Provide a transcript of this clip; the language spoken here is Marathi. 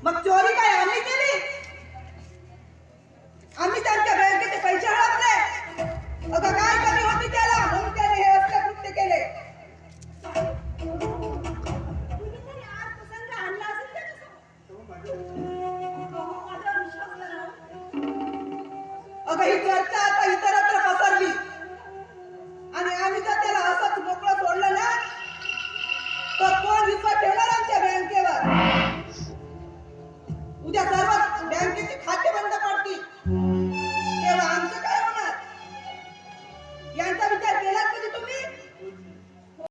मग चोरी काय आम्ही केली? आम्ही त्यांच्या बँकेचे पैसे हडपले? अगं काय कमी होती त्याला म्हणून त्याने हे असले कृत्य केले? कुणीतरी आज प्रसंग आणला असेल त्याच्यासमोर. माझा विश्वास करा. अगं ही चर्चा आता इतरत्र पसरली आणि आम्ही जर त्याला असंच मोकळं सोडलं ना तर कोण विश्वास ठेवणार आमच्या बँकेवर? उद्या सर्व बँकेचे खाते बंद पडतील तेव्हा आमचं काय होणार? यांचा विचार केलात कधी तुम्ही?